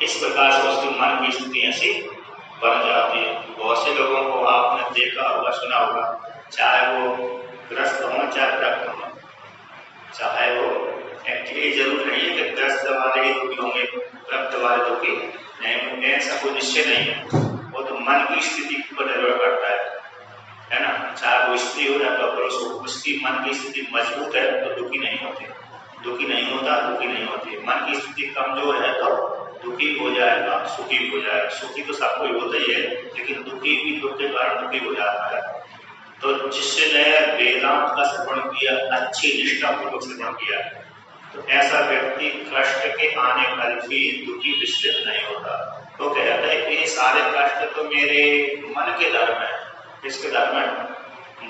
इस प्रकार से उसके मन की स्थिति ऐसी बन जाती है। बहुत से लोगों को आपने देखा होगा, सुना होगा, चाहे वो ग्रस्त हो चाहे व्रत हो, चाहे वो एक्चुअली जरूर नहीं है कि ग्रस्त वाले ही दुखी होंगे, व्रत वाले दुखी नहीं, ऐसा कोई निश्चय नहीं है। वो तो मन की स्थिति पर निर्भर करता है ना। चाहे वो स्त्री हो या पुरुष हो, उसकी मन की स्थिति मजबूत है तो दुखी नहीं होते, दुखी नहीं होता, दुखी नहीं होती। मन की स्थिति कमजोर है तो दुखी हो जाएगा, सुखी हो जाएगा। सुखी तो सबको होता ही है, लेकिन दुखी भी दुख के कारण दुखी हो जाता है। तो जिसने वेदांत का श्रवण किया, अच्छी निष्ठापूर्वक श्रवण किया, तो ऐसा व्यक्ति कष्ट के आने पर भी दुखी विचलित नहीं होता। तो कहता है कि ये सारे कष्ट तो मेरे मन के धर्म है। किसके धर्म है?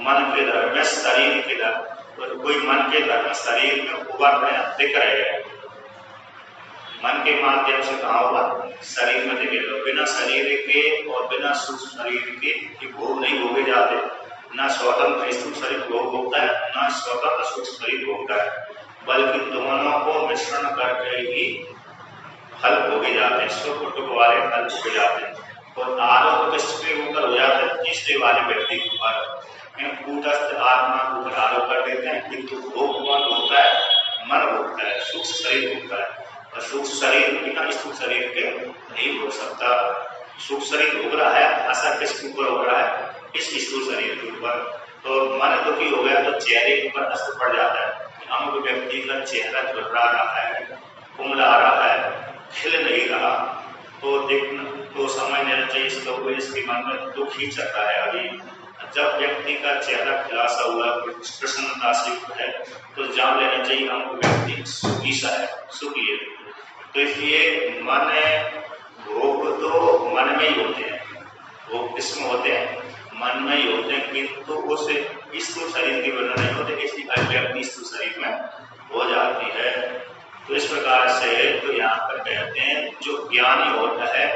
मन के धर्म है, शरीर के धर्म। तो कोई मन के धर्म शरीर में उभर रहे दिख रहे हैं, मन के माध्यम से कहा होगा शरीर में दिखेगा। बिना शरीर के और बिना सूक्ष्म शरीर के भोग नहीं भोगे जाते। न स्वतंत्र स्थूल शरीर भोग होता है, न स्वतंत्र सूक्ष्म शरीर भोगता है, बल्कि दोनों को मिश्रण करके ही फल भोगे जाते हैं। सुख दुख वाले फल भोगे जाते हैं। और आरोप किसके ऊपर हो जाता है? तीसरे वाले व्यक्ति के ऊपर। कूटस्थ आत्मा के ऊपर आरोप कर देते हैं, किंतु भोग कौन होता है? मन होता है, सूक्ष्म शरीर होता है। और सूक्ष्म शरीर बिना स्थूल शरीर के नहीं हो सकता। सूक्ष्म शरीर भोग रहा है, असर किसके ऊपर हो रहा है? इस स्थूल शरीर के ऊपर। तो मन दुखी हो गया तो चेहरे के ऊपर असर पड़ जाता है। अमुक व्यक्ति का चेहरा झुर्रा रहा है, कुमला रहा है, खिल नहीं रहा, तो देखना तो समझ लेना चाहिए इसके मन में दुख ही चल रहा है अभी। जब व्यक्ति का चेहरा खिलासा हुआ, प्रसन्नता से है, तो जान लेना चाहिए अमुक व्यक्ति सुखी सा है, सुखी है। तो इसलिए मन भोग तो मन में ही होते हैं, भोग किसमें होते हैं? मन में ही होते हैं, किंतु उस स्थूल शरीर की वजह नहीं होते, इसलिए व्यक्ति स्थूल शरीर में हो जाती है। तो इस प्रकार से तो यहाँ पर कहते हैं जो ज्ञानी होता है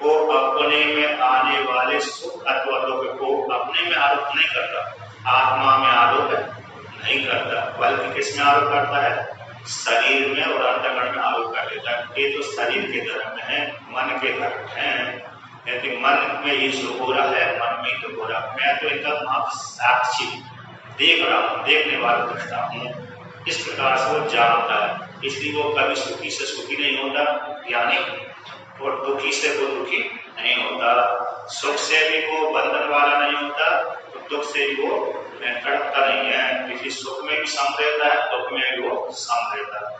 वो अपने में आने वाले सुख अथवा दुख को अपने में आरोप नहीं करता, आत्मा में आरोप नहीं करता, बल्कि किस में आरोप करता है? शरीर में और अंतःकरण में आरोप कर देता है। ये तो शरीर के धर्म है, मन के धर्म है। यदि मन में ये सुख हो रहा है, मन में तो हो रहा, मैं तो एकदम आप साक्षी देख रहा हूँ, देखने वाला दृष्टा हूँ। इस प्रकार से वो जानता है, इसलिए वो कभी सुखी से सुखी नहीं होता ज्ञानी, और दुखी से वो दुखी नहीं होता। सुख से भी वो बंधन वाला नहीं होता, तो दुख से भी वो तड़पता नहीं है। किसी सुख में भी सम रहता है, दुख में भी वो सम रहता है।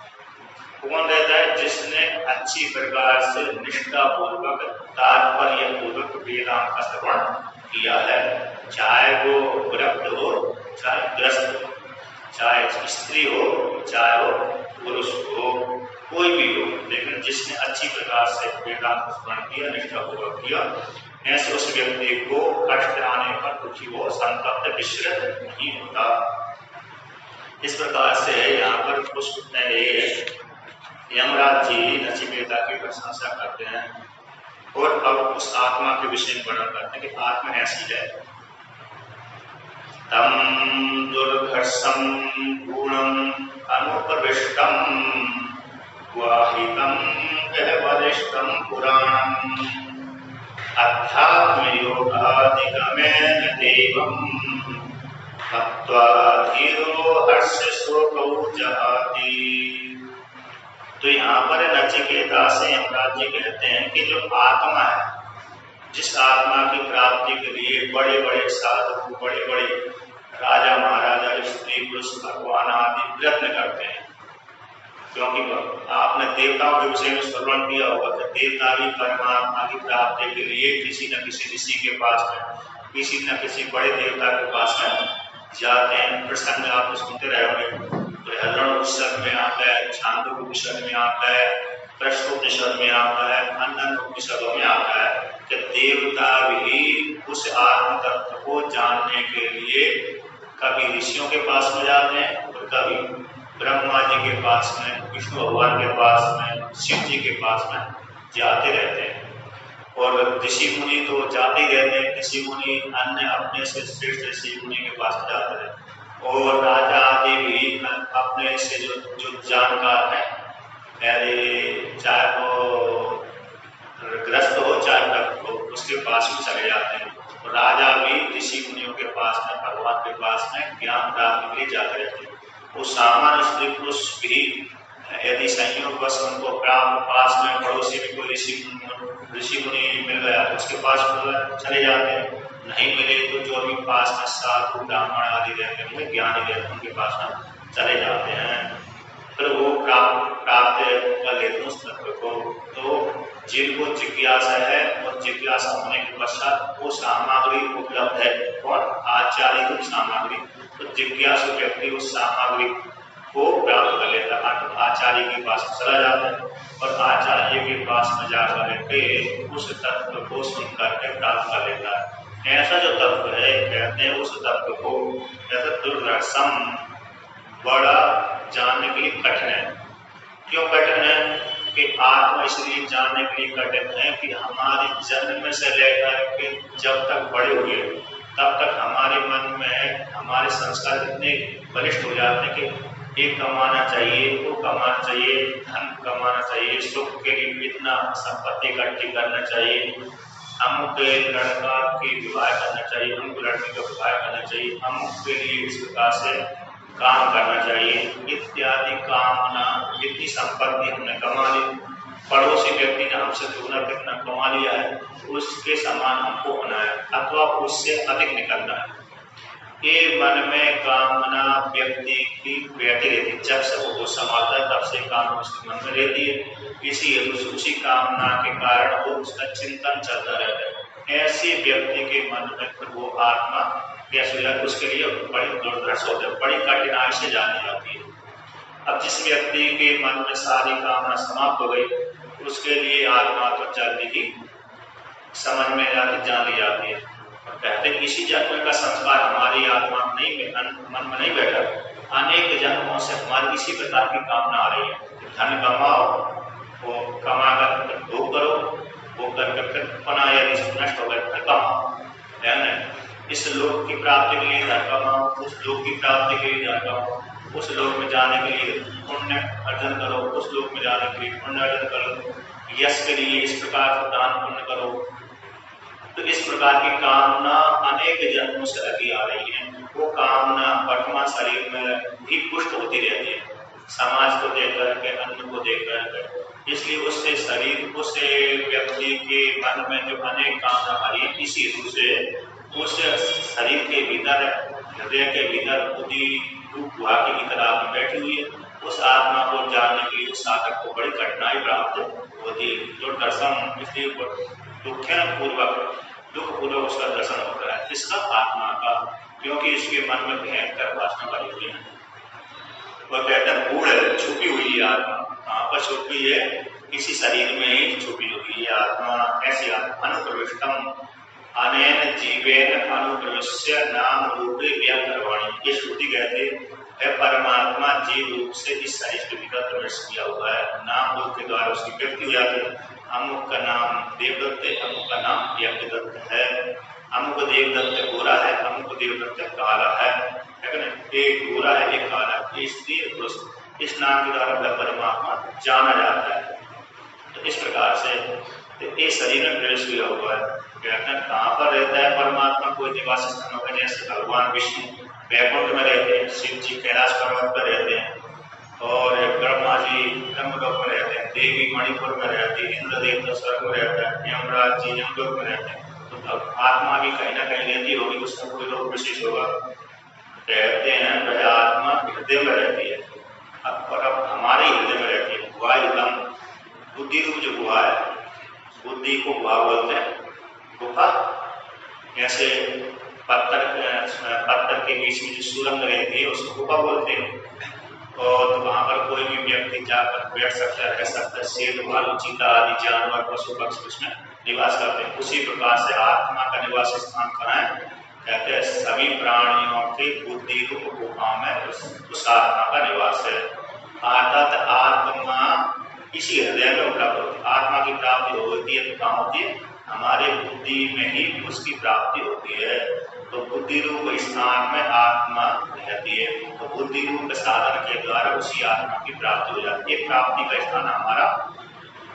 कौन रहता है? जिसने अच्छी प्रकार से निष्ठा पूर्वक, तात्पर्य पूर्वक वेदांत का श्रवण किया है। चाहे वो व्रत हो, चाहे ग्रस्त हो, चाहे स्त्री हो, चाहे वो पुरुष हो, कोई भी हो, लेकिन जिसने अच्छी प्रकार से वेदांत का श्रवण किया, निष्ठा पूर्वक किया, ऐसे उस व्यक्ति को कष्ट आने पर दुखी हो, संतप्त विचलित नहीं होता। इस प्रकार से यहाँ पर कुछ यमराज जी नचिकेता की प्रशंसा करते हैं और अब उस आत्मा के विषय में वर्णन करते हैं कि आत्मा ऐसी है। तम दुर्घर्षम गुणम अनुप्रविष्टम वाहितम वरिष्ठम पुराणम अध्यात्म योगादिगमेन देवम मत्वा धीरो हर्ष शोकौ जहाति। तो यहाँ पर नचिकेता से यमराज जी कहते हैं कि जो आत्मा है, जिस आत्मा की प्राप्ति के लिए बड़े बड़े साधु, बड़े बड़े राजा महाराजा, स्त्री पुरुष, भगवान आदि प्रयत्न करते हैं, क्योंकि आपने देवताओं के विषय में श्रवण किया होगा कि देवता भी परमात्मा की प्राप्ति के लिए किसी न किसी ऋषि के पास में, किसी न किसी बड़े देवता के पास में जाते हैं। प्रसंग आप सुनते रहे होंगे, उपनिषद में आता है, छांदोग्य उपनिषद में आता है, प्रश्नोपनिषद में आता है, अन्य उपनिषदों में आता है कि देवता भी उस आत्म तत्व को जानने के लिए कभी ऋषियों के पास में जाते हैं और कभी ब्रह्मा जी के पास में, विष्णु भगवान के पास में, शिव जी के पास में जाते रहते हैं। और ऋषि मुनि तो जाते ही रहते हैं, ऋषि मुनि अन्य अपने से श्रेष्ठ ऋषि मुनि के पास जाते रहते हैं। और राजा आदि भी अपने से जो जानकार है, पहले चाहे वो पास में चले जाते हैं। तो राजा भी ऋषि मुनियों के पास में, भगवान के पास में ज्ञान प्राप्ति के लिए जाते रहते हैं। वो सामान्य स्त्री पुरुष भी यदि संयोगवश उनको प्राप्त पास में पड़ोसी में कोई ऋषि मुनि मिल गया तो उसके पास चले जाते हैं। नहीं मिले तो जो भी पास में साधु ब्राह्मण आदि रहते हैं, ज्ञानी रहते हैं, उनके पास में चले जाते हैं। फिर वो प्राप्त कर लेते हैं उस तत्व को। तो जिनको जिज्ञासा है और जिज्ञासा होने के पश्चात वो सामग्री उपलब्ध है और आचार्य रूप सामग्री, तो जिज्ञासु व्यक्ति उस सामग्री को प्राप्त कर लेता है, आचार्य के पास चला जाता है और आचार्य के पास में जाकर के उस तत्व को सुन करके प्राप्त कर लेता है। ऐसा जो तत्व है कहते हैं उस तत्व को ऐसा दुर्दर्शन बड़ा जानने के लिए कठिन है। क्यों कठिन है? कि आत्मा इसलिए जानने के लिए कठिन है कि हमारे जन्म से लेकर के जब तक बड़े हुए तब तक हमारे मन में हमारे संस्कार इतने बलिष्ठ हो जाते हैं कि ये कमाना चाहिए, वो कमाना चाहिए, धन कमाना चाहिए, सुख के लिए इतना संपत्ति इकट्ठी करना चाहिए, अमुक लड़का के विवाह करना चाहिए, अमुक लड़की का विवाह करना चाहिए, अमुक के लिए इस प्रकार से काम करना चाहिए इत्यादि कामना। जितनी संपत्ति हमने कमा ली, पड़ोसी व्यक्ति ने हमसे दुगना कितना कमा लिया है, उसके समान हमको होना है अथवा उससे अधिक निकलना है। ये मन में कामना व्यक्ति की बैठी रहती है, जब से वो संभालता है तब से कामना उसके मन में रहती है। इसी हेतु उसी कामना के कारण वो उसका चिंतन चलता रहता है। ऐसे व्यक्ति के मन में फिर वो आत्मा उसके लिए बड़ी दुर्दर्श होती है, बड़ी कठिनाई से जानी जाती है। अब जिस व्यक्ति के मन में सारी कामना समाप्त हो गई उसके लिए आत्मा तो जल्दी ही समझ में जाती, जान ली जाती है। और कहते हैं इसी जन्म का संस्कार हमारी आत्मा नहीं मन में नहीं बैठा, अनेक जन्मों से हमारी इसी प्रकार की कामना आ रही है। धन कमाओ, वो कमा कर भोग करो, भोग करके फिर पुनः यदि नष्ट हो गए फिर कमाओ, है ना। इस लोक की प्राप्ति के लिए धन कमाओ, उस लोक की प्राप्ति के लिए धन कमाओ, उस लोक में जाने के लिए पुण्य अर्जन करो, उस लोक में जाने के लिए पुण्य अर्जन करो, यश के लिए इस प्रकार से दान पुण्य करो। तो इस प्रकार की कामना अनेक जन्मों से लगी आ रही है। वो कामना वर्तमान शरीर में भी पुष्ट होती रहती है, समाज को देख करके, अन्न को देख करके। इसलिए उससे शरीर, उससे व्यक्ति के मन में जो अनेक कामना आ रही है, इसी हेतु से उस शरीर के भीतर, हृदय के भीतर बुद्धि रूप गुहा के भीतर आत्मा बैठी हुई है। उस आत्मा को जानने के लिए साधक को बड़ी कठिनाई प्राप्त होती है। जो दर्शन इसलिए दुख पूर्वक उसका दर्शन होता है, इसका आत्मा का, क्योंकि इसके मन में भयंकर वासना भरी हुई है। वह कहते हैं गूढ़ छुपी हुई है आत्मा। कहाँ पर छुपी है? इसी शरीर में ही छुपी हुई है आत्मा। ऐसी आत्मा अनुप्रविष्टम अनेन जीवेन अनुप्रविश्य नाम रूपे व्याकरवाणी। ये श्रुति कहते है परमात्मा जीव रूप से इस शरीर के भीतर प्रवेश किया हुआ है, नाम रूप के द्वारा उसकी व्यक्ति हो जाती है। अमुक का नाम देवदत्त है, अमुक का नाम यज्ञदत्त है, अमुक देवदत्त गोरा है, अमुक देवदत्त काला है, एक गोरा है एक काला है। इसलिए इस नाम के द्वारा परमात्मा जाना जाता है। तो इस प्रकार से ये शरीर में प्रवेश किया हुआ है। कहते हैं कहाँ पर रहता है परमात्मा? कोई निवास स्थान होगा, जैसे भगवान विष्णु वैकुंठ में रहते हैं, शिव जी कैलाश पर्वत पर रहते हैं, और ब्रह्मा जी ब्रह्मलोक में रहते हैं, देवी मणिपुर में रहती है, इंद्र देवता स्वर्ग में रहता है, यमराज जी यमलोक में रहते हैं। तो आत्मा भी कहीं ना कहीं रहती होगी, उसका कोई लोक विशेष होगा। कहते हैं वह आत्मा हृदय में रहती है, और अब हमारे हृदय में रहती है। गुहा एकदम बुद्धि रूप जो गुहा है, बुद्धि को गुहा बोलते हैं। गुफा जैसे पत्थर के बीच में जो सुरंग रहती है उसको गुफा बोलते हैं। और वहाँ पर कोई भी व्यक्ति जाकर बैठ सकता है, रह सकता है। शेर, भालू, चीता आदि जानवर, पशु पक्षी उसमें निवास करते हैं। उसी प्रकार से आत्मा का निवास स्थान कहाँ है? कहते हैं सभी प्राणियों की बुद्धि रूप गुफा में उस आत्मा का निवास है। अर्थात आत्मा इसी हृदय में उपलब्ध होती है। आत्मा की प्राप्ति होती है तो कहाँ होती है? हमारे बुद्धि में ही उसकी प्राप्ति होती है। तो बुद्धि रूप स्थान में आत्मा रहती है, तो बुद्धि रूप साधन के द्वारा उसी आत्मा की प्राप्ति हो जाती है। प्राप्ति का स्थान हमारा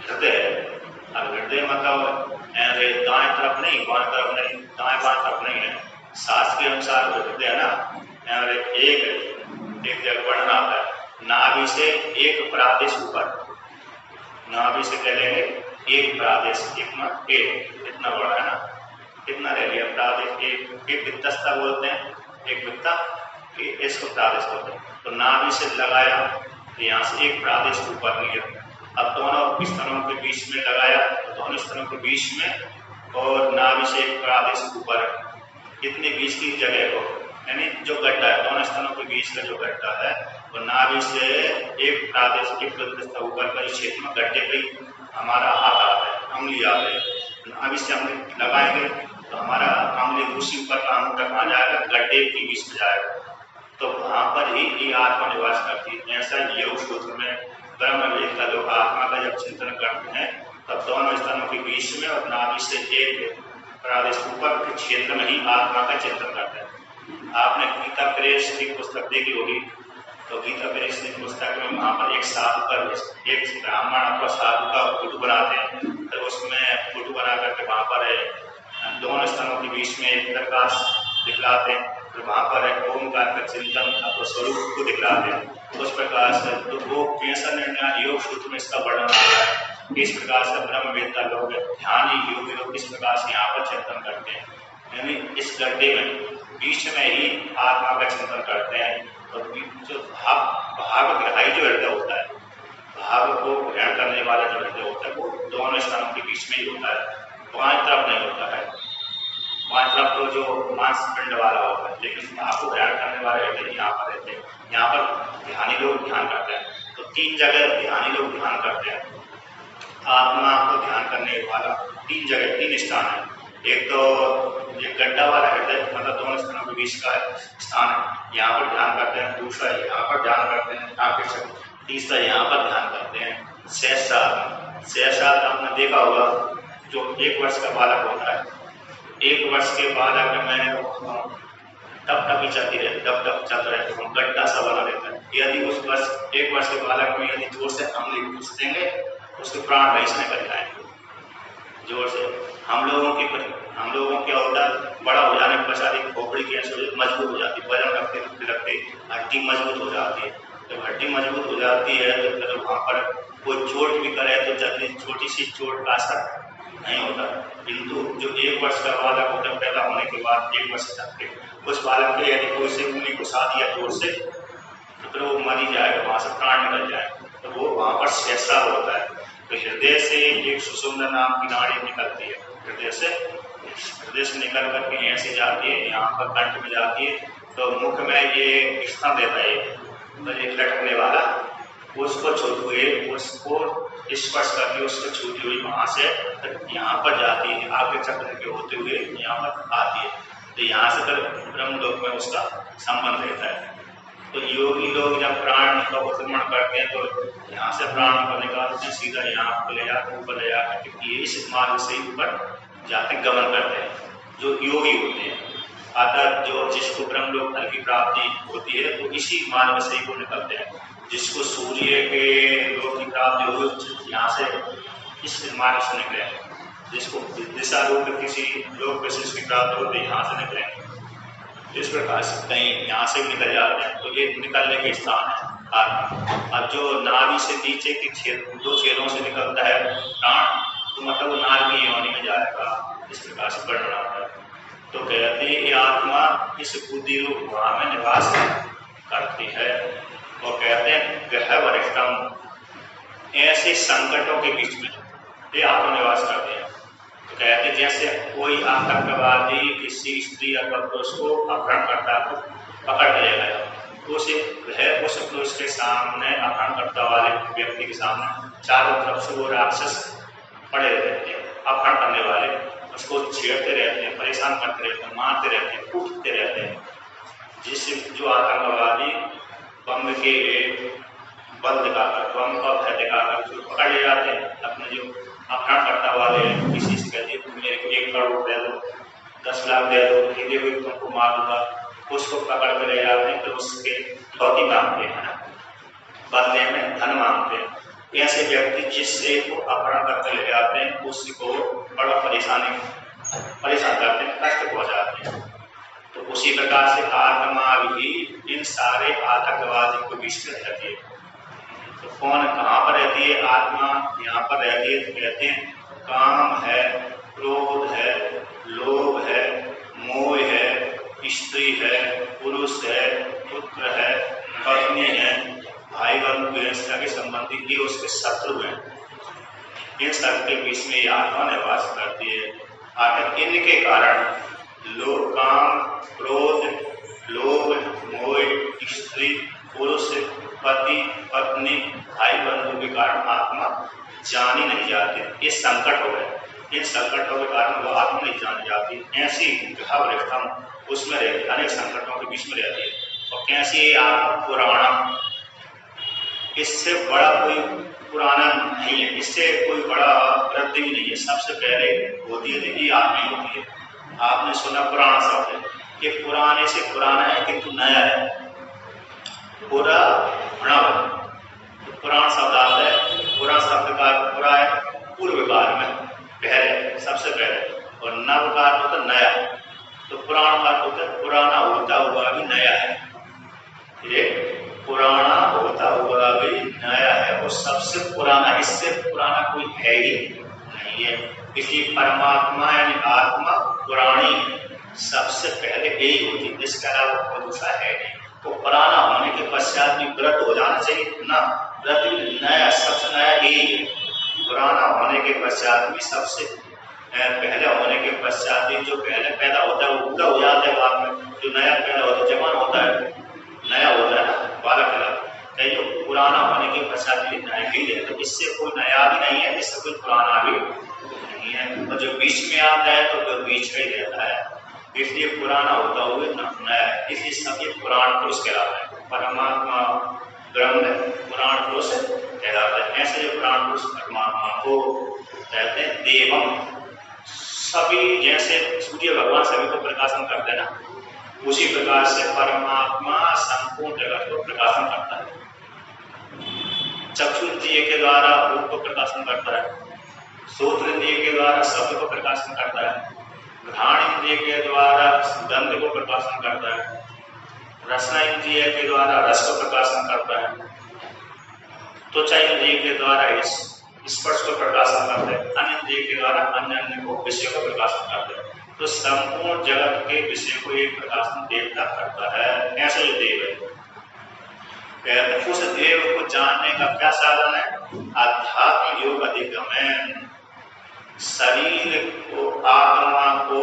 हृदय है। अब हृदय मतलब दाएं तरफ नहीं, बाएं तरफ नहीं, दाएं बाएं तरफ नहीं है। शास्त्र के अनुसार हृदय है ना, एक जगह वर्णन आता है, नाभि से एक प्रादेश ऊपर, नाभि से कह लेंगे एक प्रादेश, इतना बड़ा है ना, कितना रह गया प्रादेश, एक वित्तस्था बोलते हैं, एक वित्ता, इसको प्रादेश बोलते हैं। तो नाभि से लगाया, यहाँ से एक प्रादेश ऊपर लिया, अब दोनों स्तनों के बीच में लगाया, तो दोनों स्तनों के बीच में और नाभि से एक प्रादेश ऊपर, कितने बीच की जगह को, यानी जो गड्ढा है दोनों स्तनों के बीच का जो गड्ढा है, वो नाभि से एक प्रादेश एक ऊपर का क्षेत्र में गड्ढे पे हमारा हाथ आता है, अंगुली आ गई, नाभि से हम लगाएंगे तो हमारा अंगुली दूसरी ऊपर का अंगूठा कहाँ जाएगा, गड्ढे के बीच में जाएगा। तो वहां पर ही ये आत्मा निवास करती है। ऐसा योग सूत्र में ब्रह्मवेद का लोग आत्मा का जब चिंतन करते हैं तब दोनों स्तनों के बीच में और नाभि से एक प्रादेश ऊपर के क्षेत्र में ही आत्मा का चिंतन करते हैं। आपने गीता प्रेस की पुस्तक देखी होगी, तो गीता प्रेस की पुस्तक में वहां पर एक साधु पर, एक ब्राह्मण अपना साधु का फोटो बनाते हैं, तो उसमें फोटो बना करके वहां पर दोनों स्तनों के बीच में एक प्रकाश दिखलाते हैं, तो वहां पर ओमकार का चिंतन अपने स्वरूप को दिखलाते हैं। उस प्रकार से तो वो कैंसर निर्णय योग सूत्र में इसका वर्णन आता है। इस प्रकार से ब्रह्मवेत्ता लोग, ध्यान योगी लोग इस प्रकार से यहाँ पर चिंतन करते हैं, यानी इस गड्ढे में बीच में ही आत्मा का चिंतन करते हैं। और जो भाव ग्रहाई जो हृदय होता है, भाव को ग्रहण करने वाला जो हृदय होता है, वो दोनों स्थानों के बीच में ही होता है, बाएं तरफ नहीं होता है। बाएं तरफ तो जो मांस पिंड वाला होता है, लेकिन भाव को ग्रहण करने वाले हृदय यहाँ पर रहते हैं। यहाँ पर ध्यानी लोग ध्यान करते हैं, तो 3 जगह ध्यानी लोग ध्यान करते हैं। आत्मा को ध्यान करने वाला 3 जगह 3 स्थान है। एक तो ये गड्ढा वाला हृदय, मतलब दोनों स्थानों के बीच का स्थान है, यहाँ पर ध्यान करते हैं। दूसरा यहाँ पर ध्यान करते हैं आकर्षक, तीसरा यहाँ पर ध्यान करते हैं सहस्रार। आपने देखा होगा जो 1 वर्ष का बालक होता है, 1 वर्ष के बालक में टप टपी चलती रहती, टप टप चल रहे तो गड्ढा सा बना रहता है। यदि उस 1 वर्ष के बालक में यदि जोर से अंगुली घुस देंगे, उसके प्राण वहीं से निकल जाएंगे जोर से। हम लोगों क्या होता है, बड़ा हो जाने के पश्चात खोपड़ी कैसे मजबूत हो जाती है, वजन रखते रखते हड्डी मजबूत हो जाती है। जब हड्डी मजबूत हो जाती है तो फिर वहाँ पर कोई चोट भी करे तो जल्दी छोटी सी चोट का असर नहीं होता। किंतु जो 1 वर्ष का बालक होता है, पैदा होने के बाद 1 वर्ष तक के उस बालक के यदि कोई से उंगली को साथ दिया जोर से, तो फिर वो मर ही जाएगा, वहां से प्राण निकल जाएगा। तो वो वहां पर सहस्रार होता है। तो हृदय से एक सुषुम्ना नाम की नाड़ी निकलती है, हृदय से निकल करके ऐसे जाती है, यहाँ पर कंठ में जाती है, तो मुख में ये स्तंभ देता है, तो एक लटकने वाला, उसको छूते हुए उसको स्पर्श करके उसको छूती हुई वहां से यहाँ पर जाती है, आगे चक्र के होते हुए यहाँ पर आती है। तो यहाँ से फिर ब्रह्मलोक में उसका संबंध रहता है। तो योगी लोग जब प्राण का उत्क्रमण करते हैं तो यहाँ से प्राण को निकालते हैं, सीधा यहाँ पर ले जाते, ऊपर ले जाकर ये इस मार्ग से ऊपर जाते गमन करते हैं जो योगी होते हैं। अतः जो जिसको ब्रह्मलोक फल की प्राप्ति होती है तो इसी मार्ग से ही वो निकलते हैं। जिसको सूर्य के लोक की प्राप्ति होगी यहाँ से इस मार्ग से निकले, जिसको दिशा रूप किसी लोक विशेष की प्राप्ति होती है यहाँ से निकलेंगे। इस प्रकार से कहीं यहाँ से निकल जाते हैं, तो ये निकलने के स्थान है। अब जो नाभि से नीचे के 2 छेदों से निकलता है प्राण, तो मतलब वो नाग की योनि में जाएगा, इस प्रकार से वर्णन आता है। तो कहते हैं ये आत्मा इस बुद्धि रूप गुहा में निवास करती है। और कहते हैं ग्रह वरिष्ठम, ऐसे संकटों के बीच में ये आत्मा निवास करते हैं। तो कहते हैं जैसे कोई आतंकवादी किसी स्त्री या पुरुष को अपहरण करता है, पकड़ लिया गया, तो उसे वह उस पुरुष के सामने, अपहरणकर्ता वाले व्यक्ति के सामने चारों तरफ से वो राक्षस पड़े रहते हैं, अपहरण करने वाले उसको छेड़ते रहते हैं, परेशान करते रहते हैं, मारते रहते हैं, कूटते रहते हैं। जिससे जो आतंकवादी बम के बल दिखाकर, बम का भय दिखाकर जो पकड़ ले जाते हैं, अपने जो अपहरणकर्ता वाले किसी से कहते हैं तुम मेरे को 1 करोड़ दे दो, 10 लाख दे दो, हिंदी हुई तुमको मार दूंगा, उसको पकड़ कर ले जाते हैं, तो उसके धोती मांगते हैं, बदले में धन मांगते हैं। ऐसे व्यक्ति जिससे को अपहरण करके ले जाते हैं उसको बड़ा परेशानी परेशान करते हैं, कष्ट पहुंचाते हैं। तो उसी प्रकार से आत्मा भी इन सारे आतंकवादी को बीच में रहती है। तो कौन कहाँ पर रहती है? आत्मा यहाँ पर रहती है। तो कहते हैं काम है, क्रोध है, लोभ है, मोह है, स्त्री है, पुरुष है, पुत्र है, पत्नी है, भाई बंधु है, सगे संबंधी ये उसके शत्रु हैं। इन सबके बीच में ये आत्मा निवास करती है। आखिर इनके कारण लोभ, काम, क्रोध, लोभ, मोह, स्त्री, पुरुष, पति, पत्नी, भाई बंधु के कारण आत्मा जानी नहीं जाती। ये संकट हो गए। इन संकटों के कारण वो आत्मा नहीं जानी जाती। ऐसी भाव रेखा उसमें रहती, अनेक संकटों के बीच में रहती है। और कैसी आत्मा पुराना, इससे बड़ा कोई पुराना नहीं है, इससे कोई बड़ा वृद्धि भी नहीं है। सबसे पहले होती है देखिए आत्मा ही होती है। आपने सुना पुराना शब्द है, ये पुराने से पुराना है किंतु नया है। पुरा तो पुराना शब्द आता है, पुराना शब्द का पुरा है पूर्व काल में, पहले, सबसे पहले, और नव काल होता नया। तो पुराना काल होता है पुराना होता हुआ भी नया है। ये पुराना होता हुआ भी नया है, वो सबसे पुराना, इससे पुराना कोई है ही नहीं है। इसलिए परमात्मा यानी आत्मा पुरानी सबसे पहले यही होती है, इसके अलावा कोई दूसरा है नहीं। तो पुराना होने के पश्चात भी व्रत हो जाना चाहिए ना, व्रत नया, सबसे नया यही है। पुराना होने के पश्चात भी सबसे पहले होने के पश्चात भी जो पहले पैदा होता है वो पूरा हो जाता है। बाद में जो नया पैदा होता है, जवान होता है, नया होता है ना, बालक कहीं पुराना होने के पश्चात भी नया ही है। तो इससे कोई नया भी नहीं है, इससे कोई पुराना भी नहीं है। और जो बीच में आता है तो वो बीच में ही रहता है, इसलिए पुराना होता हुआ नया है। इसलिए सब ये पुराण पुरुष कहलाता है। परमात्मा ब्रह्म पुराण पुरुष कहलाता है। ऐसे जो पुराण पुरुष परमात्मा को कहते हैं देवम। सभी जैसे सूर्य भगवान सभी को प्रकाशन करते हैं ना, उसी प्रकार से परमात्मा संपूर्ण जगत को प्रकाशन करता है। चक्षु इंद्रिय के द्वारा रूप को प्रकाशन करता है, श्रोत्र इंद्रिय के द्वारा शब्द को प्रकाशन करता है, घ्राण इंद्रिय के द्वारा गंध को प्रकाशन करता है, रसना इंद्रिय के द्वारा रस को प्रकाशन करता है, त्वचा इंद्रिय के द्वारा स्पर्श को प्रकाशन करते हैं, अन्य इंद्रिय के द्वारा अन्य अन्य को विषय को प्रकाशन करते हैं। तो संपूर्ण जगत के विषय को एक प्रकाशन देवता करता है। ऐसे जो देव है, कहते उस देव को जानने का क्या साधन है? अध्यात्म योग अधिगम है। शरीर को, आत्मा को,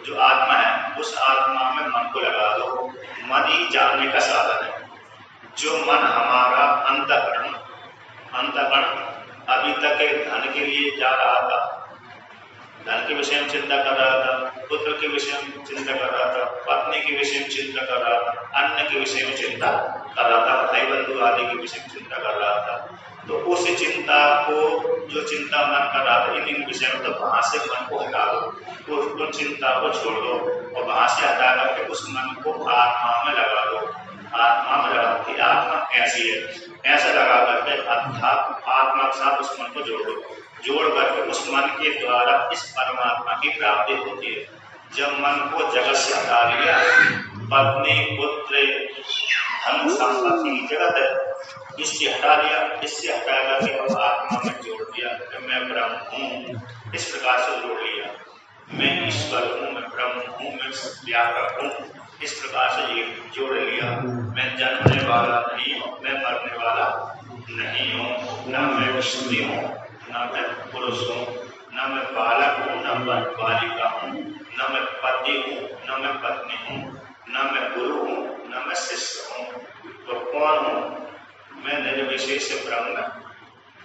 जो आत्मा है उस आत्मा में मन को लगा दो। मन ही जानने का साधन है। जो मन हमारा अंतःकरण अभी तक धन के लिए जा रहा था, धन के विषय में चिंता कर रहा था, पुत्र के विषय में चिंता कर रहा था, पत्नी के विषय में चिंता कर रहा था, अन्न के विषय में चिंता कर रहा था, भाई बंधु आदि के विषय में चिंता कर रहा था। तो उस चिंता को, जो चिंता मन कर रहा था इन विषय में, तो वहां से मन को हटा दो, तो उन चिंता को छोड़ दो और वहां से हटा करके उस मन को आत्मा में लगा दो। आत्मा में लगा दो। आत्मा कैसी है? ऐसा लगा करके अध्यात्म आत्मा के साथ उस मन को जोड़ दो। जोड़ करके उस मन के द्वारा इस परमात्मा की प्राप्ति होती है। जब मन को जगत से हटा लिया, पत्नी, पुत्र, धन, संपत्ति, जगत है, इससे हटा लिया, इससे हटा करके आत्मा में जोड़ दिया कि मैं ब्रह्म हूँ। इस प्रकार से जोड़ लिया, मैं ईश्वर हूँ, मैं ब्रह्म हूँ, मैं व्यापक हूँ। इस प्रकार से ये जोड़ लिया। मैं जन्मने वाला नहीं हूँ, मैं मरने वाला नहीं हूँ, न मैं स्त्री हूँ, न मैं पुरुष हूँ, न मैं बालक हूँ, न मैं बालिका हूँ, न मैं पति हूँ, न मैं पत्नी हूँ, न मैं गुरु हूँ, न मैं शिष्य हूँ। तो कौन हूँ? मैं निर्विशेष ब्रह्म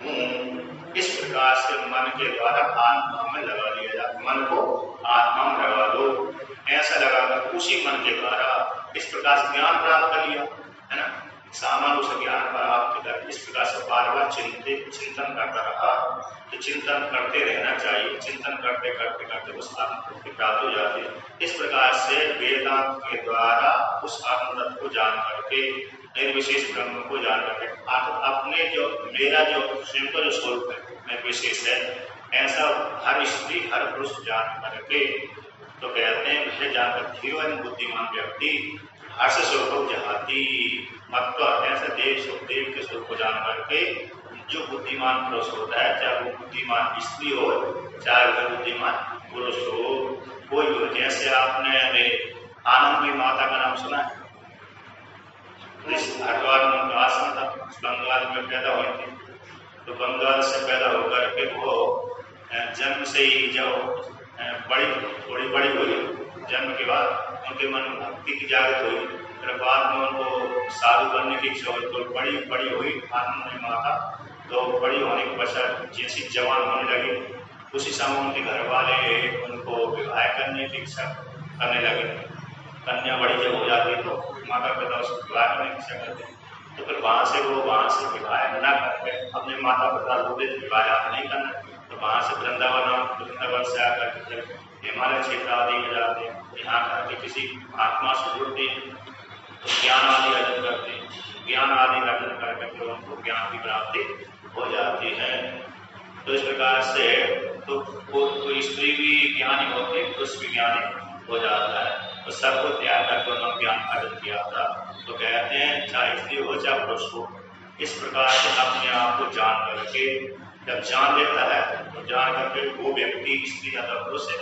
हूँ। इस प्रकार से मन के द्वारा आत्मा में लगा लिया जाए। मन को आत्मा में लगा दो। ऐसा लगाकर उसी मन के द्वारा इस प्रकार से ज्ञान प्राप्त कर लिया, है ना। सामान्य उस ज्ञान प्राप्त कर इस प्रकार से बार बार चिंतन करता रहा। तो चिंतन करते रहना चाहिए। चिंतन करते करते करते उस आत्म की प्राप्ति हो जाती है। इस प्रकार से वेदांत के द्वारा उस आत्म तत्व को जान करके, निर्विशेष ब्रह्म को जान करके, अपने जो मेरा जो स्वयं का जो स्वरूप है, मैं विशेष है, ऐसा हर स्त्री हर पुरुष जान करके, तो कहते हैं विषय जानकर धीरवान बुद्धिमान व्यक्ति हर्ष सुख को जहाती मत पर, ऐसा देव सुख देव के सुख को जान करके जो बुद्धिमान पुरुष होता है, चाहे वो बुद्धिमान स्त्री हो चाहे वह बुद्धिमान पुरुष हो, कोई हो। जैसे आपने आनंदमयी माता का नाम सुना है, हरिद्वार में उनका आश्रम था, बंगाल में पैदा हुई थी। तो बंगाल से पैदा होकर के वो जन्म से ही जब थोड़ी बड़ी हुई, जन्म के बाद उनके मन में भक्ति की जागृत हुई, फिर बाद में उनको साधु बनने की इच्छा हुई, तो बड़ी हुई आनंदमयी माता। तो बड़ी होने के पश्चात जैसी जवान होने लगी, उसी समय उनके घर वाले उनको विवाह करने की इच्छा करने लगे। कन्या बड़ी जब हो जाती है तो माता पिता उसको विवाह करने की इच्छा करते हैं। तो फिर वहाँ से विवाह न करके अपने माता पिता को विवाह नहीं करना, तो वहाँ से वृंदावन से आकर फिर हिमालय क्षेत्र आदि में जाते हैं, यहाँ करके किसी आत्मा से जुड़ते हैं, तो ज्ञान आदि अर्जन करते हैं। ज्ञान आदि अर्जन करके फिर उनको ज्ञान की प्राप्ति हो जाती है। तो इस प्रकार से तो कोई स्त्री भी ज्ञानी होती है, पुरुष भी ज्ञानी हो जाता है। तो सबको त्याग करके उन्होंने ज्ञान अर्जन किया था। तो कहते हैं चाहे स्त्री हो चाहे पुरुष हो, इस प्रकार से अपने आप को जान करके जब जान लेता है, तो जान करके वो व्यक्ति स्त्री या पुरुष है,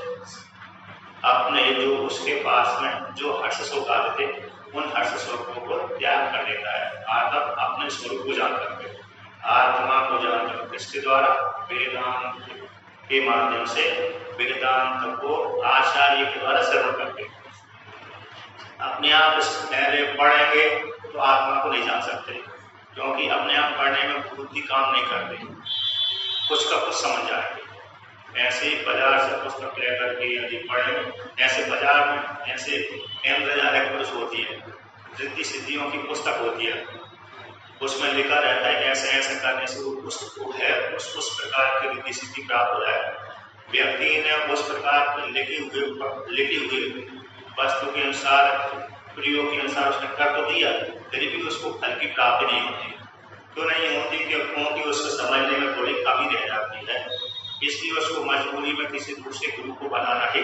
अपने जो उसके पास में जो हर्ष शोक आते थे, उन हर्ष शोकों को त्याग कर देता है। अर्थात अपने स्वरूप को जान करके, आत्मा को जान करके, इसके द्वारा वेदांत के माध्यम से वेदांत को आचार्य के द्वारा श्रवण करके अपने आप पहले पढ़ेंगे तो आत्मा को नहीं जान सकते, क्योंकि अपने आप पढ़ने में बुद्धि काम नहीं करती, कुछ का कुछ समझ जाएंगे। ऐसे ही बाजार से पुस्तक लेकर के यदि पढ़ेंगे, ऐसे बाजार में ऐसे इंद्रजालिक पुरुष होती है, रिद्धि सिद्धियों की पुस्तक होती है, उसमें लिखा रहता है ऐसे ऐसे करने से उस प्रकार की रिद्धि सिद्धि प्राप्त हो जाए। व्यक्ति ने उस प्रकार के लिखी हुई वस्तु के अनुसार, प्रयोग के अनुसार उसने कर तो दिया, फिर भी उसको फल की प्राप्ति नहीं होती। क्यों नहीं होती? क्योंकि उसको समझने में थोड़ी कमी रह जाती है, इसलिए उसको मजबूरी में किसी दूसरे गुरु को बनाना ही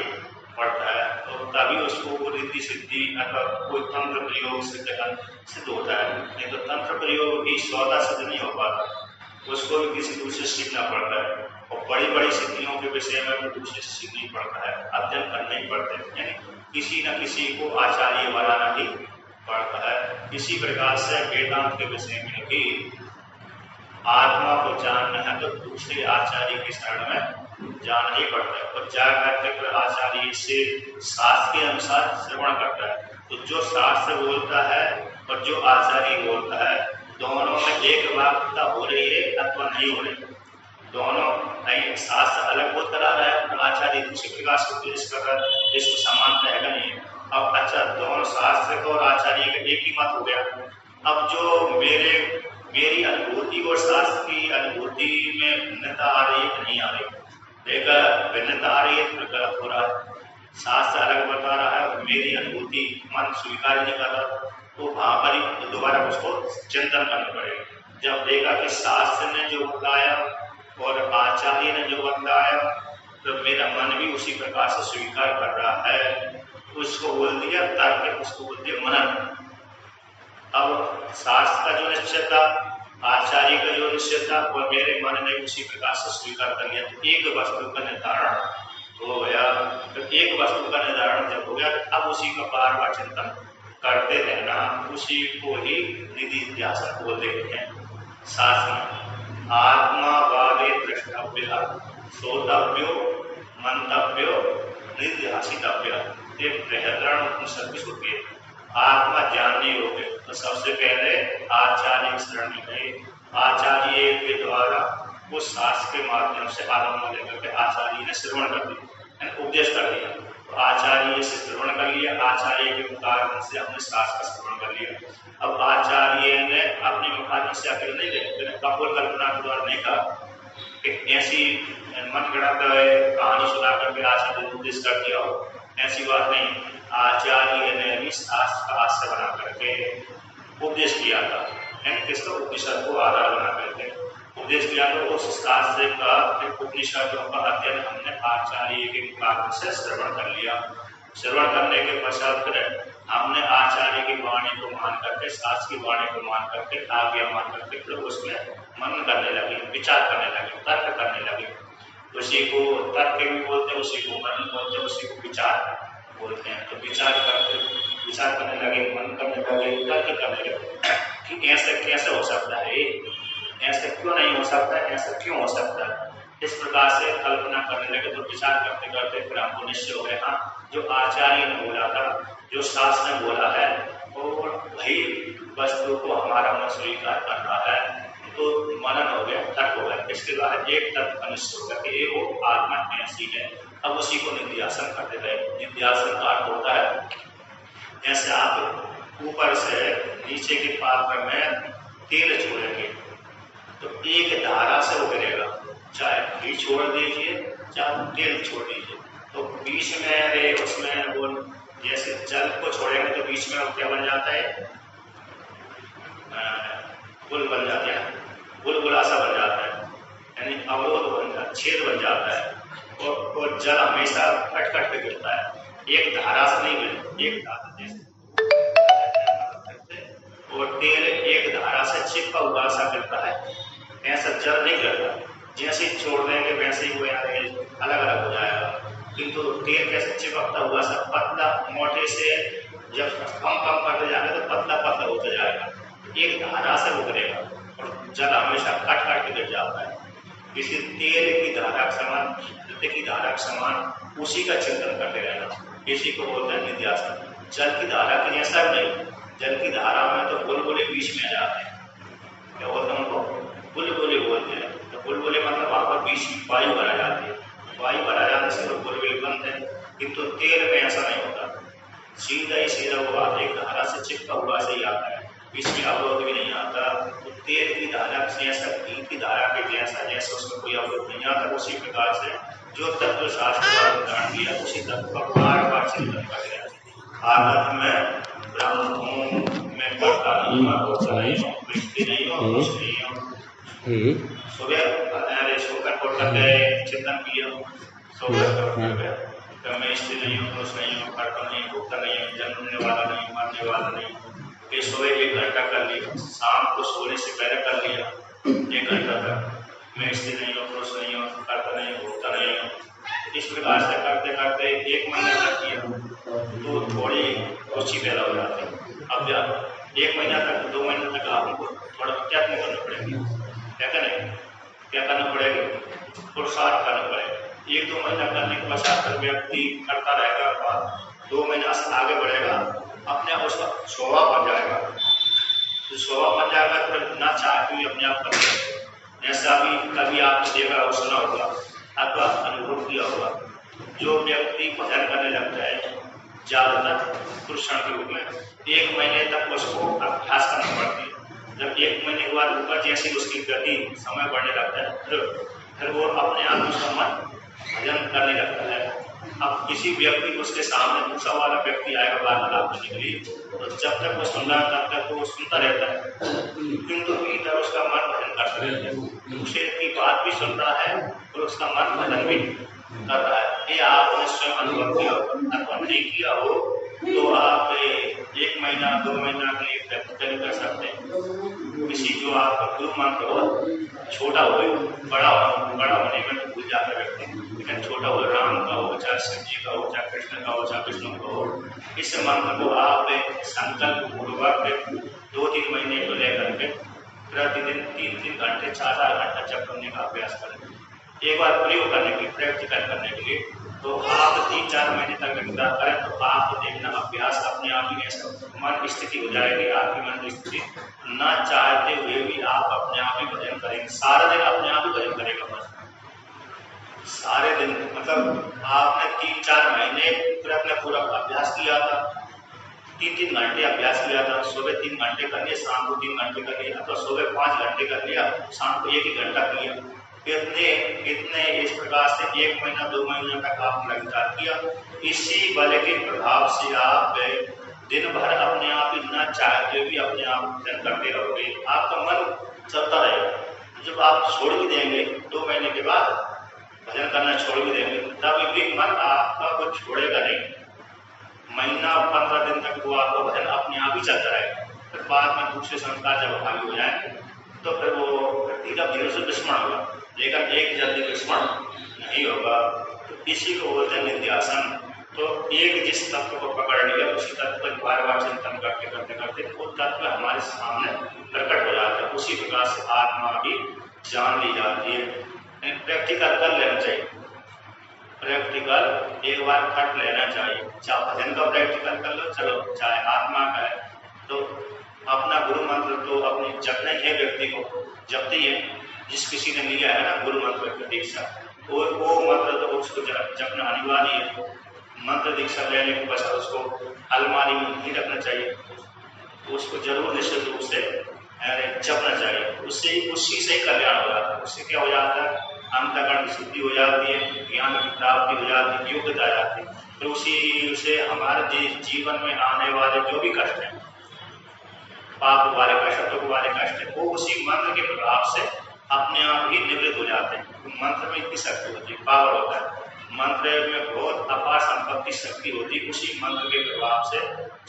पड़ता है, तो तभी उसको वो रिद्धि सिद्धि अथवा कोई तंत्र प्रयोग सिद्ध होता है। नहीं तो तंत्र प्रयोग भी स्वतः सिद्ध नहीं हो पाता, उसको भी किसी दूसरे से सीखना पड़ता है। और बड़ी बड़ी सिद्धियों के विषय में भी दूसरे से सीखना ही पड़ता है, अध्ययन करना ही पड़ता है, यानी किसी न किसी को आचार्य बनाना ही पड़ता है। इसी प्रकार से वेदांत के विषय में भी आत्मा को जानना है तो दूसरे आचार्य के शरण में जाना ही पड़ता है, और जाकर के फिर आचार्य से शास्त्र के अनुसार श्रवण करता है। तो जो शास्त्र बोलता है और जो आचार्य बोलता है, दोनों में एक वाक्यता हो रही है अथवा नहीं हो रही, दोनों नहीं, शास्त्र अलग बोध करा रहा है और आचार्य दूसरे प्रकार से उपदेश कर रहा है, इसको समान रहेगा नहीं है। अब अच्छा, दोनों शास्त्र को और आचार्य का एक ही मत हो गया। अब जो मेरी अनुभूति और शास्त्र की अनुभूति में भिन्नता आ रही है कि नहीं आ रही, देखा भिन्नता आ रही है तो गलत हो रहा है। शास्त्र अलग बता रहा है और मेरी अनुभूति मन स्वीकार नहीं कर रहा, तो वहां पर ही दोबारा उसको चिंतन करना पड़ेगा। जब देखा कि शास्त्र ने जो बताया और आचार्य ने जो बताया, तो मेरा मन भी उसी प्रकार से स्वीकार कर रहा है, उसको बोल दिया तर्क, उसको बोल दिया मनन। अब शास्त्र का जो निश्चय था, आचार्य का जो निश्चय था, और मेरे मन ने उसी प्रकार से स्वीकार कर लिया, तो एक वस्तु का निर्धारण हो गया। तो एक वस्तु का निर्धारण जब हो गया, अब उसी का बार बार चिंतन करते रहना, उसी को ही निधि ध्यासन बोल देते हैं शास्त्र में। आत्मा वादे द्रष्टव्य श्रोतव्यो मंतव्यो निध्यासितव्य, ये बृहदारण्यक उपनिषद की श्रुति है। आत्मा जानने योग्य, तो सबसे पहले आचार्य की शरण में गए, आचार्य के द्वारा उस शास्त्र के माध्यम से आरंभ लेकर के आचार्य ने श्रवण कर दिया, उपदेश कर दिया। तो आचार्य से श्रवण कर लिया, आचार्य के मुखारबिंद से हमने शास्त्र का श्रवण कर लिया। अब आचार्य ने अपने मुखारबिंद से अकेले नहीं गए, कपोल कल्पना के द्वारा नहीं कहा कि ऐसी मनगढ़ंत कहानी सुना करके आचार्य उपदेश कर दिया हो, ऐसी बात नहीं। आचार्य ने भी शास्त्र का आश्रय बना करके उपदेश किया था, किसका? उपनिषद को आधार बना करके। उपदेश किया तो उस शास्त्र का उपनिषदों का अध्ययन हमने आचार्य के मुखाग्र से श्रवण कर लिया। श्रवण करने के पश्चात फिर हमने आचार्य की वाणी को मान करके, शास्त्र की वाणी को मान करके, आज्ञा मान करके फिर उसमें मनन करने लगे, विचार करने लगे, तर्क करने लगे। उसी को तर्क भी बोलते हैं, उसी को मनन बोलते हैं, उसी को विचार बोलते हैं। तो विचार करने लगे, मनन करने लगे, तर्क करने लगे कि ऐसे कैसे हो सकता है, ऐसे क्यों नहीं हो सकता, ऐसा क्यों हो सकता है। इस प्रकार से कल्पना करने लगे। तो विचार करते करते फिर हमको निश्चय हो गया, हाँ जो आचार्य ने बोला था, जो शास्त्र ने बोला है, और वही वस्तु को हमारा मन स्वीकार कर रहा है। तो मनन हो गया, तर्क हो गया। इसके बाद एक तर्क का निश्चय होगा कि ये वो आत्मा कैसी है। अब उसी को निध्यासन करते गए। निध्यासन का अर्थ होता है जैसे आप ऊपर से नीचे के पात्र में तेल छोड़ेंगे तो एक धारा से वो गिरेगा, चाहे घी छोड़ दीजिए चाहे तेल छोड़ दीजिए, तो बीच में उसमें वो जैसे जल को छोड़ेंगे तो बीच में क्या बन जाता है, पुल बन जाता है, बुलबुलासा बन जाता है, यानी अवरोध बन जाता है, छेद बन जाता है। और जल हमेशा कट कट के गिरता है, एक धारा से नहीं गिरता। एक धारा जैसे और तेल एक धारा से चिपका हुआ सा गिरता है, ऐसा जल नहीं गिरता। जैसे ही छोड़ देंगे वैसे ही वो अलग अलग हो जाएगा। किंतु तेल कैसे चिपकता हुआ सा पतला, मोटे से जब कम करते जाएंगे तो पतला पतला होता जाएगा, एक धारा से वो गिरेगा। और जल हमेशा कट कट के गिर जाता है। इसी तेल की धारा के समान, नृत्य की धारा के समान उसी का चिंतन करते रहना, इसी को बोलते हैं निध्यासन। जल की धारा के जैसा नहीं, जल की धारा में तो बुलबुले बीच में आ जाते हैं, क्या बोलते हैं उनको, बुलबुले बोलते हैं। तो बुलबुले मतलब वहां पर बीच में वायु भरा जाती है, वायु भरा जाने से वो बुलबुले बनते हैं। किंतु तेल में ऐसा नहीं होता, सीधा ही सीधा वो आता है, एक धारा से चिपका हुआ से ही आता है, इसमें अवरोध भी नहीं आता। तो तेल की धारा से ऐसा, घी की धारा के जैसा, जैसे उसमें कोई अवरोध नहीं आता, उसी प्रकार से जो तत्व शास्त्र का उदाहरण दिया उसी तत्व का बार बार चिंतन कर रहे हैं। आगत में ब्रह्म हूँ, मैं करता नहीं हूँ, वृत्ति नहीं हूँ, कुछ नहीं हूँ। सुबह सोकर कोटकर गए, चिंतन किया, सोकर गए, मैं स्त्री नहीं हूँ, पुरुष नहीं हूँ, कर्ता नहीं, भोक्ता नहीं हूँ, जन्मने वाला नहीं, मरने वाला नहीं। फिर सुबह 1 घंटा कर लिया, शाम को सोने से पहले कर लिया 1 घंटा तक, मैं स्त्री नहीं हूँ, पुरुष नहीं हूँ, कर्ता नहीं, भोक्ता नहीं हूँ। इस प्रकार से करते करते 1 महीना तक किया तो थोड़ी रुचि पैदा हो जाती है। अब 1 महीना तक, 2 महीने तक आपको थोड़ा प्रयत्न करना पड़ेगा, क्या करना पड़ेगा, पुरुषार्थ करना पड़ेगा। 1-2 महीना करने के पश्चात व्यक्ति करता रहेगा, 2 महीना से आगे बढ़ेगा, अपने आप उसका स्वभाव बन जाएगा। तो स्वभाव बन जाएगा तो ना चाहते हुए अपने आप कर लेंगे। जैसा अभी कभी आपने देखा और सुना होगा अथवा अनुभव किया होगा, जो व्यक्ति भजन करने लगता है ज्यादातर कृष्ण के रूप में, 1 महीने तक उसको अभ्यास करना पड़ती है। जब 1 महीने के बाद ऊपर जैसे उसकी गति समय बढ़ने लगता है, फिर वो अपने आप उसका मन भजन करने लगता है। अब किसी व्यक्ति को उसके सामने दूसरा वाला व्यक्ति आएगा वार्तालाप करने के लिए, तो जब तक वो सुन रहा है तब तक वो सुनता रहता है, किंतु भीतर उसका मन भजन करता रहता है। दूसरे की बात भी सुन रहा है और उसका मन भजन भी कर रहा है। ये आपने स्वयं अनुभव किया हो, अथवा नहीं किया हो तो आप 1 महीना 2 महीना के लिए प्रैक्टिकल कर सकते हैं। किसी जो आपका गुरु मंत्र हो, छोटा हो बड़ा होने में तो भूल जाता व्यक्ति, लेकिन छोटा हो, राम का हो, चाहे शिव जी का हो, चाहे कृष्ण का हो, चाहे विष्णु का हो, इस मंत्र को आप संकल्प पूर्वक 2-3 महीने को लेकर के प्रतिदिन 3-3 घंटे 4-4 घंटा जप करने का अभ्यास करें। एक बार प्रयोग करने के लिए, प्रैक्टिकल करने के लिए, तो आप 3-4 महीने तक निगरान करें तो आप देखना अभ्यास अपने आप ही ऐसा मन स्थिति हो जाएगी। आपकी मन की स्थिति न चाहते हुए भी आप अपने आप ही भजन करेंगे, सारा दिन अपने आप ही भजन करेगा। बस सारे दिन, मतलब आपने 3-4 महीने अपना पूरा अभ्यास किया था, 3-3 घंटे अभ्यास किया था, सुबह 3 घंटे कर लिया, शाम को 3 घंटे कर लिया, अथवा सुबह 5 घंटे कर लिया, शाम को 1 ही घंटा किया। इतने इस प्रकार से 1 महीना 2 महीना तक आपने लगातार किया। इसी बल के प्रभाव से आप दिन भर अपने आप ही न चाहते भी अपने आप भजन करते रहोगे, आपका मन चलता रहेगा। जब आप छोड़ भी देंगे 2 महीने के बाद भजन करना छोड़ भी देंगे तब भी मन आपका कुछ छोड़ेगा नहीं। महीना 15 दिन तक वो आपका भजन अपने आप ही चलता रहेगा। फिर बाद में दूसरे संस्कार जब हावी हो जाएंगे तो फिर वो धीरे धीरे से विस्मरण होगा, लेकिन एक जल्दी विस्मरण नहीं होगा। तो इसी को बोलते हैं निध्यासन। तो एक जिस तत्व को पकड़ लिया उसी तत्व को बार बार चिंतन करते करते करते वो तत्व हमारे सामने प्रकट हो जाता है। उसी प्रकार से आत्मा भी जान ली जाती है। प्रैक्टिकल कर लेना चाहिए, प्रैक्टिकल एक बार खट लेना चाहिए। चाहे भजन का प्रैक्टिकल कर लो, चलो चाहे आत्मा का है, तो अपना गुरु मंत्र तो अपने जपना ही है, व्यक्ति को जपती है। जिस किसी ने लिया है ना गुरु मंत्र की दीक्षा, वो मंत्र तो उसको जपना अनिवार्य है। मंत्र दीक्षा लेने के पश्चात उसको अलमारी में नहीं रखना चाहिए, तो उसको जरूर निश्चित रूप से जपना चाहिए। उससे उसी से कल्याण हो जाता है। उससे क्या हो जाता है, अंतःकरण की शुद्धि हो जाती है, ज्ञान की प्राप्ति हो जाती है, योग्यता आ जाती है। तो उसी से हमारे जीवन में आने वाले जो भी कष्ट हैं, पाप वाले कष्ट, दुख वाले कष्ट है, वो उसी मंत्र के प्रभाव से अपने आप ही निवृत्त हो जाते हैं। तो मंत्र में इतनी शक्ति होती है, पावर होता है। मंत्र में बहुत अपार संपत्ति शक्ति होती है। उसी मंत्र के प्रभाव से,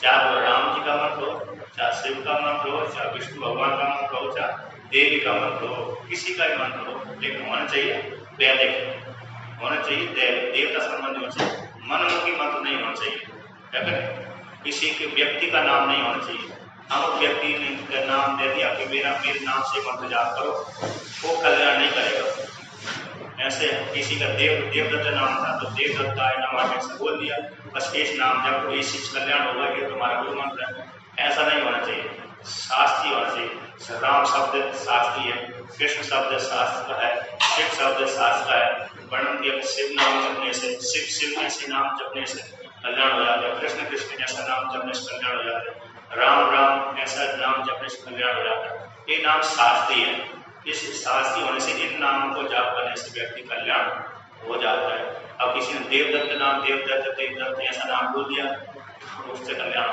चाहे वो राम जी का मंत्र हो, चाहे शिव का मंत्र हो, चाहे विष्णु भगवान का मंत्र हो, चाहे देवी का मंत्र हो, किसी का भी मंत्र हो, लेकिन होना चाहिए वैदिक, होना चाहिए देवता संबंधी होना चाहिए, मनमुखी मंत्र नहीं होना चाहिए। किसी के व्यक्ति का नाम नहीं होना चाहिए। हम व्यक्ति ने नाम दे दिया कि मेरे नाम से मंत्र जाप करो, वो कल्याण नहीं करेगा। ऐसे किसी का देवदत्त नाम था तो देवदत्त आय नाम ऐसा बोल दिया, बस इस नाम जब इसी कल्याण होगा, ये तुम्हारा गुरु मंत्र है, ऐसा नहीं होना चाहिए। शास्त्रीय होना चाहिए। राम शब्द शास्त्रीय है, कृष्ण शब्द शास्त्र का है, शिव शब्द शास्त्र का है। वर्णन किया शिव नाम जपने से, शिव ऐसे नाम जपने से कल्याण हो जाता है। कृष्ण कृष्ण ऐसा नाम जपने से कल्याण हो जाता है। राम राम ऐसा नाम जपने से कल्याण हो जाता है। ये नाम शास्त्रीय है। इस शास्त्रीय होने से इन नामों को जाप करने से व्यक्ति कल्याण हो जाता है। अब किसी ने देवदत्त ऐसा नाम बोल दिया, उससे कल्याण